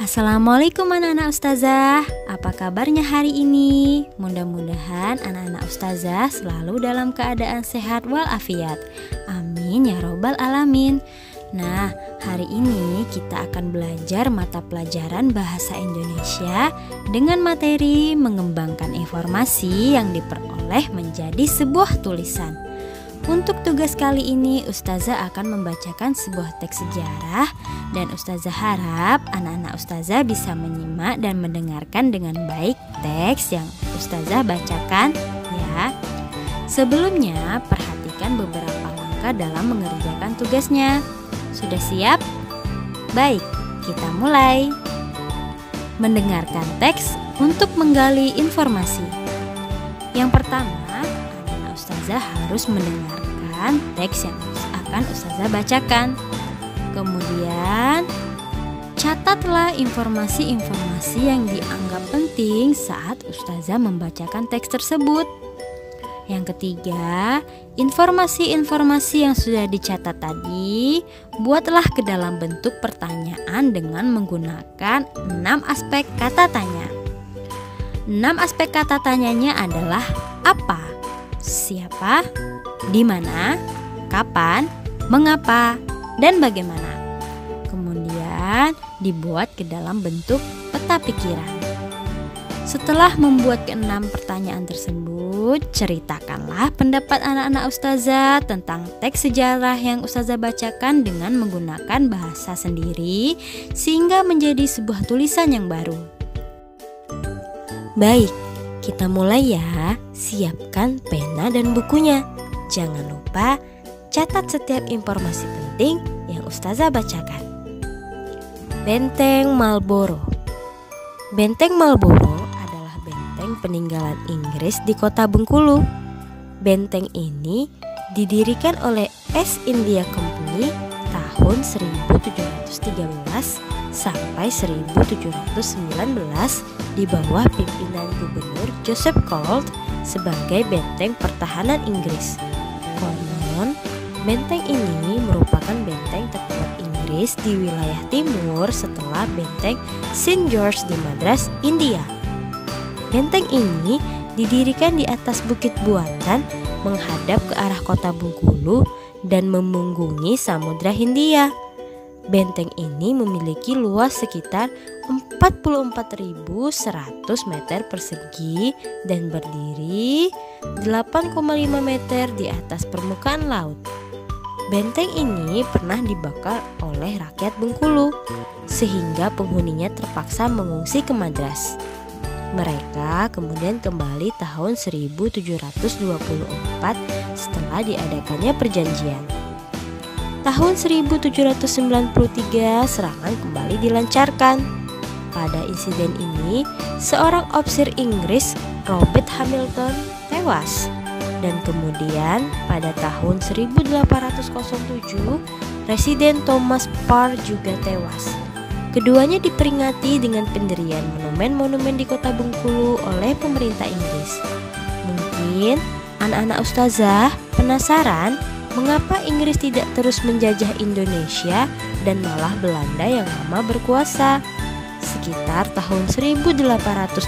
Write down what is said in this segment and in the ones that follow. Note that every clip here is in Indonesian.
Assalamualaikum anak-anak ustazah. Apa kabarnya hari ini? Mudah-mudahan anak-anak ustazah selalu dalam keadaan sehat walafiat. Amin ya robbal alamin. Nah, hari ini kita akan belajar mata pelajaran bahasa Indonesia dengan materi mengembangkan informasi yang diperoleh menjadi sebuah tulisan. Untuk tugas kali ini, ustazah akan membacakan sebuah teks sejarah dan ustazah harap anak-anak ustazah bisa menyimak dan mendengarkan dengan baik teks yang ustazah bacakan ya. Sebelumnya, perhatikan beberapa langkah dalam mengerjakan tugasnya. Sudah siap? Baik, kita mulai. Mendengarkan teks untuk menggali informasi. Yang pertama, ustazah harus mendengarkan teks yang akan ustazah bacakan. Kemudian, catatlah informasi-informasi yang dianggap penting saat ustazah membacakan teks tersebut. Yang ketiga, informasi-informasi yang sudah dicatat tadi, buatlah ke dalam bentuk pertanyaan dengan menggunakan 6 aspek kata tanya. 6 aspek kata tanyanya adalah apa, siapa, di mana, kapan, mengapa, dan bagaimana. Kemudian dibuat ke dalam bentuk peta pikiran. Setelah membuat ke-6 pertanyaan tersebut, ceritakanlah pendapat anak-anak ustazah tentang teks sejarah yang ustazah bacakan dengan menggunakan bahasa sendiri sehingga menjadi sebuah tulisan yang baru. Baik, kita mulai ya. Siapkan pena dan bukunya. Jangan lupa catat setiap informasi penting yang ustazah bacakan. Benteng Marlborough. Benteng Marlborough adalah benteng peninggalan Inggris di kota Bengkulu. Benteng ini didirikan oleh East India Company tahun 1713 sampai 1719 di bawah pimpinan Gubernur Joseph Colt sebagai benteng pertahanan Inggris. Konon, benteng ini merupakan benteng terkuat Inggris di wilayah timur setelah benteng St. George di Madras, India. Benteng ini didirikan di atas Bukit Buatan menghadap ke arah kota Bengkulu dan memunggungi Samudra Hindia. Benteng ini memiliki luas sekitar 44.100 meter persegi dan berdiri 8,5 meter di atas permukaan laut. Benteng ini pernah dibakar oleh rakyat Bengkulu sehingga penghuninya terpaksa mengungsi ke Madras. Mereka kemudian kembali tahun 1724 setelah diadakannya perjanjian. Tahun 1793 serangan kembali dilancarkan. Pada insiden ini, seorang ofisir Inggris, Robert Hamilton, tewas. Dan kemudian pada tahun 1807, Residen Thomas Parr juga tewas. Keduanya diperingati dengan pendirian monumen-monumen di kota Bengkulu oleh pemerintah Inggris. Mungkin anak-anak ustazah penasaran mengapa Inggris tidak terus menjajah Indonesia dan malah Belanda yang lama berkuasa. Sekitar tahun 1825,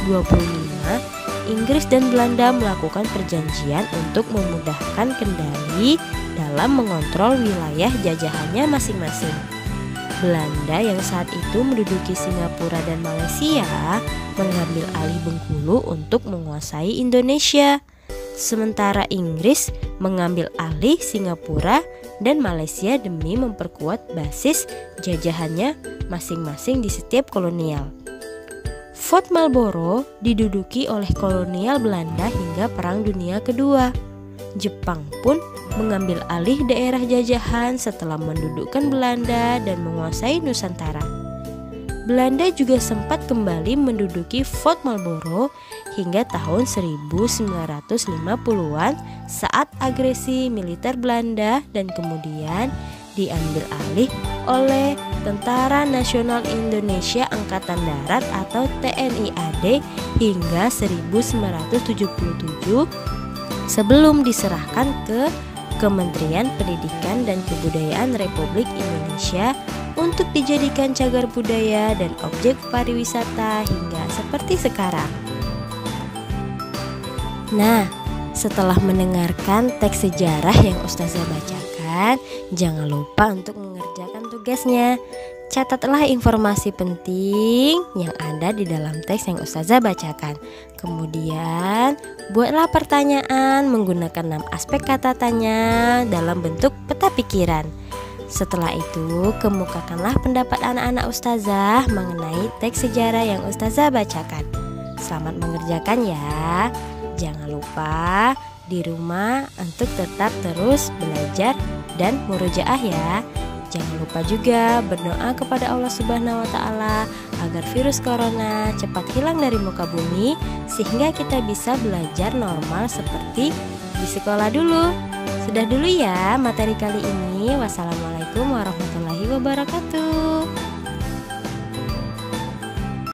Inggris dan Belanda melakukan perjanjian untuk memudahkan kendali dalam mengontrol wilayah jajahannya masing-masing. Belanda yang saat itu menduduki Singapura dan Malaysia mengambil alih Bengkulu untuk menguasai Indonesia. Sementara Inggris mengambil alih Singapura dan Malaysia demi memperkuat basis jajahannya masing-masing di setiap kolonial. Fort Marlborough diduduki oleh kolonial Belanda hingga Perang Dunia Kedua. Jepang pun mengambil alih daerah jajahan setelah mendudukkan Belanda dan menguasai Nusantara. Belanda juga sempat kembali menduduki Fort Marlborough hingga tahun 1950-an saat agresi militer Belanda dan kemudian diambil alih oleh Tentara Nasional Indonesia Angkatan Darat atau TNI AD hingga 1977 sebelum diserahkan ke Kementerian Pendidikan dan Kebudayaan Republik Indonesia untuk dijadikan cagar budaya dan objek pariwisata hingga seperti sekarang. Nah, setelah mendengarkan teks sejarah yang Ustazah bacakan, jangan lupa untuk mengerjakan tugasnya. Catatlah informasi penting yang ada di dalam teks yang Ustazah bacakan. Kemudian, buatlah pertanyaan menggunakan 6 aspek kata tanya dalam bentuk peta pikiran. Setelah itu, kemukakanlah pendapat anak-anak Ustazah mengenai teks sejarah yang Ustazah bacakan. Selamat mengerjakan ya. Jangan lupa di rumah untuk tetap terus belajar dan murojaah ya. Jangan lupa juga berdoa kepada Allah Subhanahu wa Ta'ala agar virus corona cepat hilang dari muka bumi, sehingga kita bisa belajar normal seperti di sekolah dulu. Sudah dulu ya materi kali ini. Wassalamualaikum warahmatullahi wabarakatuh.